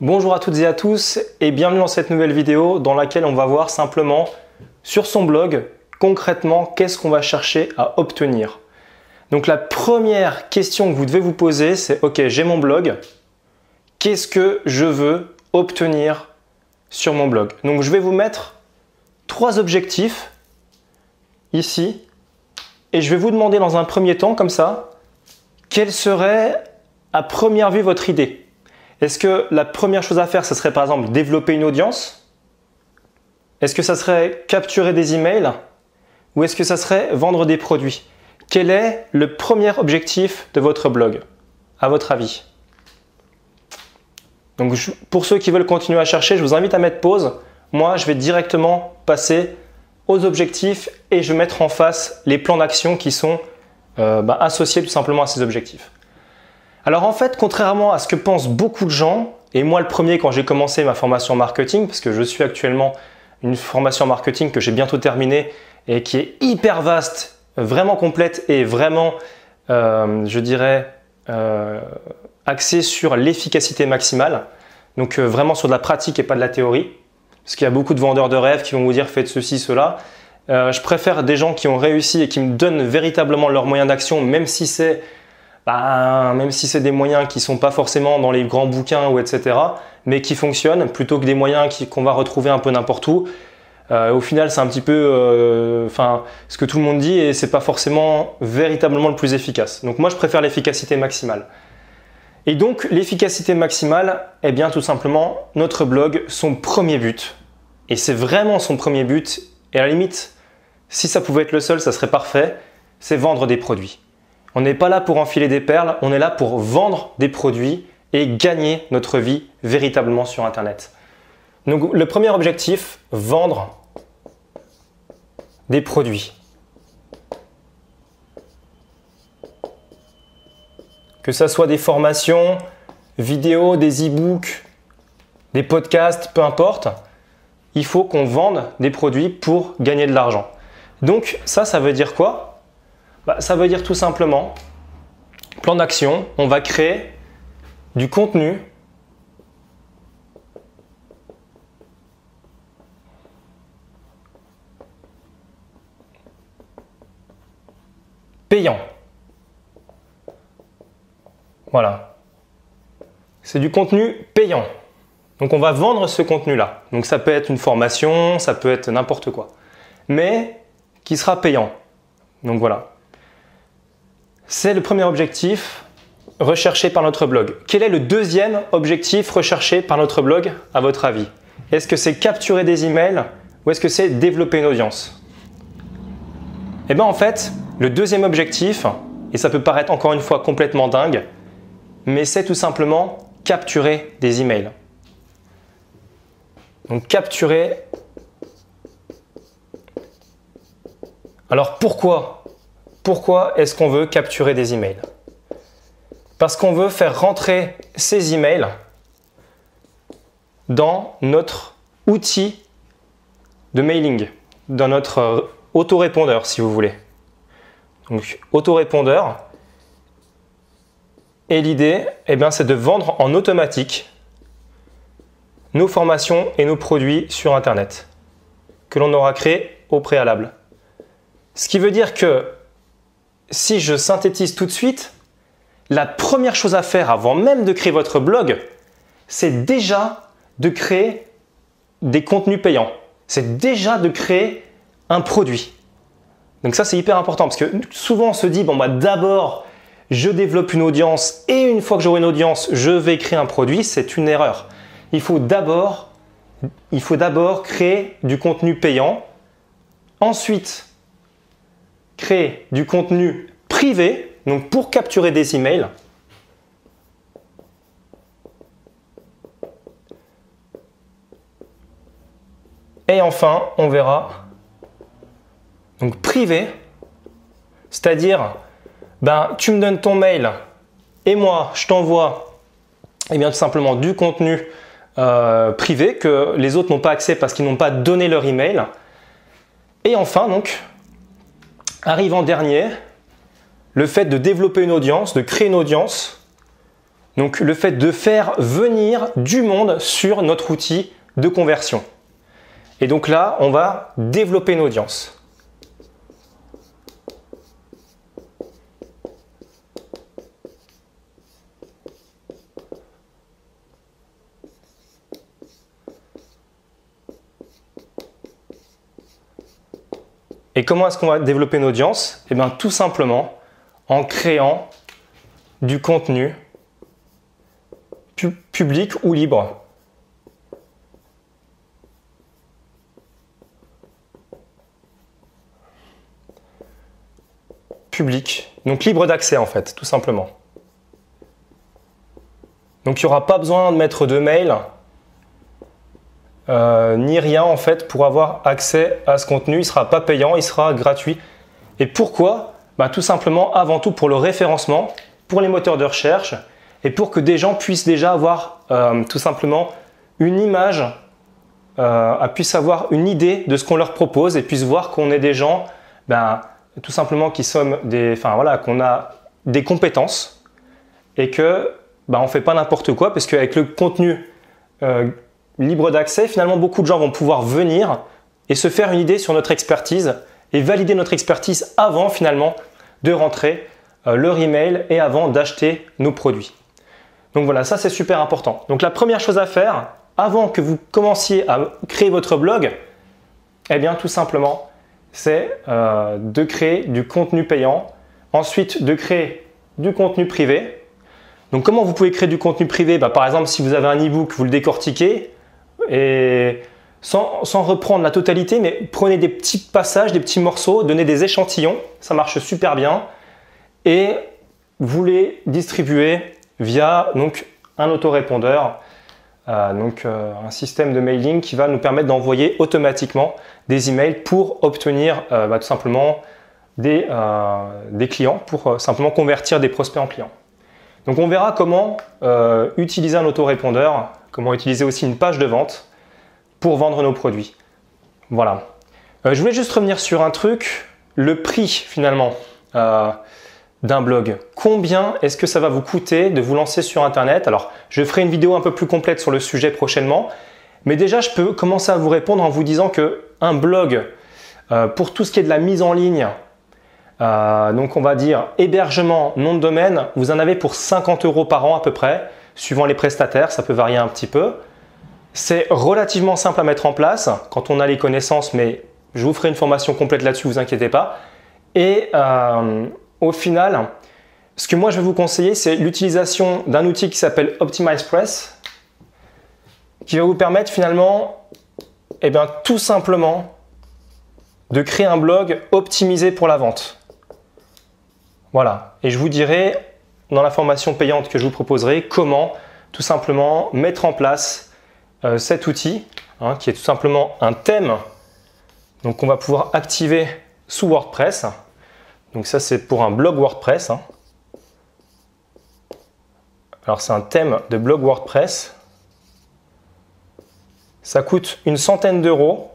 Bonjour à toutes et à tous et bienvenue dans cette nouvelle vidéo dans laquelle on va voir simplement sur son blog concrètement qu'est-ce qu'on va chercher à obtenir. Donc la première question que vous devez vous poser c'est ok, j'ai mon blog, qu'est-ce que je veux obtenir sur mon blog? Donc je vais vous mettre trois objectifs ici et je vais vous demander dans un premier temps comme ça quelle serait à première vue votre idée. Est-ce que la première chose à faire, ce serait par exemple développer une audience? Est-ce que ça serait capturer des emails? Ou est-ce que ça serait vendre des produits? Quel est le premier objectif de votre blog, à votre avis? Donc pour ceux qui veulent continuer à chercher, je vous invite à mettre pause. Moi, je vais directement passer aux objectifs et je vais mettre en face les plans d'action qui sont associés tout simplement à ces objectifs. Alors en fait, contrairement à ce que pensent beaucoup de gens, et moi le premier quand j'ai commencé ma formation en marketing, parce que je suis actuellement une formation en marketing que j'ai bientôt terminée et qui est hyper vaste, vraiment complète et vraiment, axée sur l'efficacité maximale. Donc vraiment sur de la pratique et pas de la théorie. Parce qu'il y a beaucoup de vendeurs de rêves qui vont vous dire faites ceci, cela. Je préfère des gens qui ont réussi et qui me donnent véritablement leurs moyens d'action, même si c'est des moyens qui ne sont pas forcément dans les grands bouquins ou etc., mais qui fonctionnent, plutôt que des moyens qu'on va retrouver un peu n'importe où. Au final, c'est un petit peu ce que tout le monde dit et c'est pas forcément véritablement le plus efficace. Donc moi, je préfère l'efficacité maximale. Et donc, l'efficacité maximale, eh bien tout simplement, notre blog, son premier but, et c'est vraiment son premier but, et à la limite, si ça pouvait être le seul, ça serait parfait, c'est vendre des produits. On n'est pas là pour enfiler des perles, on est là pour vendre des produits et gagner notre vie véritablement sur Internet. Donc le premier objectif, vendre des produits. Que ça soit des formations, vidéos, des e-books, des podcasts, peu importe, il faut qu'on vende des produits pour gagner de l'argent. Donc ça veut dire quoi? Ça veut dire tout simplement, plan d'action, on va créer du contenu payant. Voilà. C'est du contenu payant. Donc on va vendre ce contenu-là. Donc ça peut être une formation, ça peut être n'importe quoi. Mais qui sera payant. Donc voilà. C'est le premier objectif recherché par notre blog. Quel est le deuxième objectif recherché par notre blog à votre avis? Est-ce que c'est capturer des emails ou est-ce que c'est développer une audience? Eh bien en fait, le deuxième objectif, et ça peut paraître encore une fois complètement dingue, mais c'est tout simplement capturer des emails. Donc capturer. Alors pourquoi est-ce qu'on veut capturer des emails? Parce qu'on veut faire rentrer ces emails dans notre outil de mailing, dans notre autorépondeur si vous voulez. Donc autorépondeur. Et l'idée, c'est de vendre en automatique nos formations et nos produits sur Internet que l'on aura créés au préalable. Ce qui veut dire que si je synthétise tout de suite, la première chose à faire avant même de créer votre blog, c'est déjà de créer des contenus payants. C'est déjà de créer un produit. Donc ça, c'est hyper important parce que souvent on se dit, d'abord, je développe une audience et une fois que j'aurai une audience, je vais créer un produit. C'est une erreur. Il faut d'abord créer du contenu payant. Ensuite, créer du contenu privé, donc pour capturer des emails. Et enfin, on verra, donc privé, c'est-à-dire, tu me donnes ton mail et moi, je t'envoie tout simplement du contenu privé que les autres n'ont pas accès parce qu'ils n'ont pas donné leur email. Et enfin, donc, arrive en dernier, le fait de développer une audience, de créer une audience Donc le fait de faire venir du monde sur notre outil de conversion. Et donc là, on va développer une audience. Et comment est-ce qu'on va développer une audience? Eh bien, tout simplement en créant du contenu public ou libre. Public, donc libre d'accès en fait, tout simplement. Donc il n'y aura pas besoin de mettre de mail ni rien en fait pour avoir accès à ce contenu. Il ne sera pas payant, il sera gratuit. Et pourquoi? Tout simplement avant tout pour le référencement, pour les moteurs de recherche et pour que des gens puissent déjà avoir tout simplement une image, puissent avoir une idée de ce qu'on leur propose et puissent voir qu'on est des gens tout simplement qui sommes qu'on a des compétences et que on ne fait pas n'importe quoi, parce qu'avec le contenu libre d'accès, finalement beaucoup de gens vont pouvoir venir et se faire une idée sur notre expertise et valider notre expertise avant finalement de rentrer leur email et avant d'acheter nos produits. Donc voilà, ça c'est super important. Donc la première chose à faire avant que vous commenciez à créer votre blog, eh bien tout simplement, c'est de créer du contenu payant, ensuite de créer du contenu privé. Donc comment vous pouvez créer du contenu privé? Par exemple, si vous avez un e-book, vous le décortiquez et sans reprendre la totalité, mais prenez des petits passages, des petits morceaux, donnez des échantillons, ça marche super bien et vous les distribuez via donc, un autorépondeur, un système de mailing qui va nous permettre d'envoyer automatiquement des emails pour obtenir tout simplement des clients, pour simplement convertir des prospects en clients. Donc on verra comment utiliser un autorépondeur, comment utiliser aussi une page de vente pour vendre nos produits. Voilà. Je voulais juste revenir sur un truc, le prix finalement d'un blog. Combien est-ce que ça va vous coûter de vous lancer sur Internet? Alors, je ferai une vidéo un peu plus complète sur le sujet prochainement, mais déjà, je peux commencer à vous répondre en vous disant que un blog, pour tout ce qui est de la mise en ligne, donc on va dire hébergement, nom de domaine, vous en avez pour 50 € par an à peu près, suivant les prestataires, ça peut varier un petit peu. C'est relativement simple à mettre en place quand on a les connaissances, mais je vous ferai une formation complète là-dessus, vous inquiétez pas. Et au final, ce que moi je vais vous conseiller, c'est l'utilisation d'un outil qui s'appelle OptimizePress, qui va vous permettre finalement, tout simplement, de créer un blog optimisé pour la vente. Voilà. Et je vous dirai dans la formation payante que je vous proposerai comment tout simplement mettre en place cet outil, qui est tout simplement un thème, donc on va pouvoir activer sous WordPress. Donc ça c'est pour un blog WordPress. Alors c'est un thème de blog WordPress. Ça coûte une centaine d'euros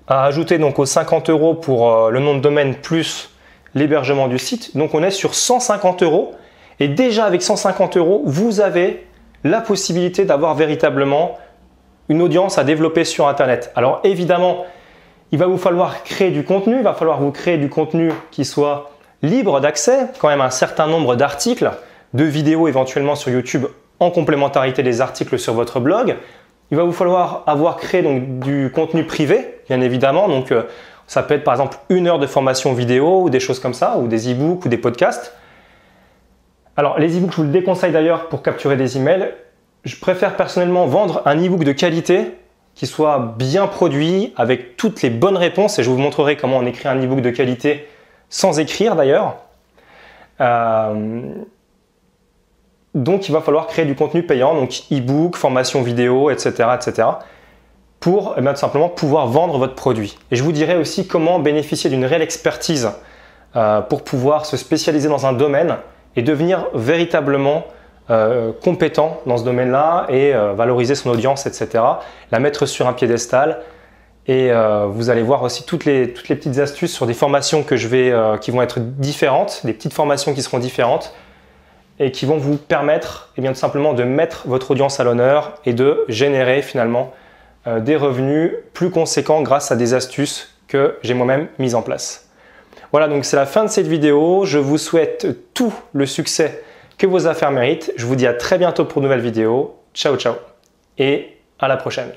à ajouter donc aux 50 € pour le nom de domaine plus l'hébergement du site. Donc on est sur 150 € et déjà avec 150 €, vous avez la possibilité d'avoir véritablement une audience à développer sur Internet. Alors évidemment, il va vous falloir créer du contenu, il va falloir vous créer du contenu qui soit libre d'accès, quand même un certain nombre d'articles, de vidéos éventuellement sur YouTube en complémentarité des articles sur votre blog. Il va vous falloir avoir créé donc du contenu privé, bien évidemment. Donc ça peut être par exemple 1 heure de formation vidéo ou des choses comme ça, ou des e-books ou des podcasts. Alors les e-books, je vous le déconseille d'ailleurs pour capturer des emails. Je préfère personnellement vendre un e-book de qualité qui soit bien produit avec toutes les bonnes réponses et je vous montrerai comment on écrit un e-book de qualité sans écrire d'ailleurs. Donc il va falloir créer du contenu payant, donc e-book, formation vidéo, etc. pour tout simplement pouvoir vendre votre produit. Et je vous dirai aussi comment bénéficier d'une réelle expertise pour pouvoir se spécialiser dans un domaine et devenir véritablement compétent dans ce domaine-là et valoriser son audience, etc. La mettre sur un piédestal et vous allez voir aussi toutes les petites astuces sur des formations que qui vont être différentes, des petites formations qui seront différentes et qui vont vous permettre tout simplement de mettre votre audience à l'honneur et de générer finalement des revenus plus conséquents grâce à des astuces que j'ai moi-même mises en place. Voilà, donc c'est la fin de cette vidéo. Je vous souhaite tout le succès que vos affaires méritent. Je vous dis à très bientôt pour de nouvelles vidéos. Ciao, ciao et à la prochaine.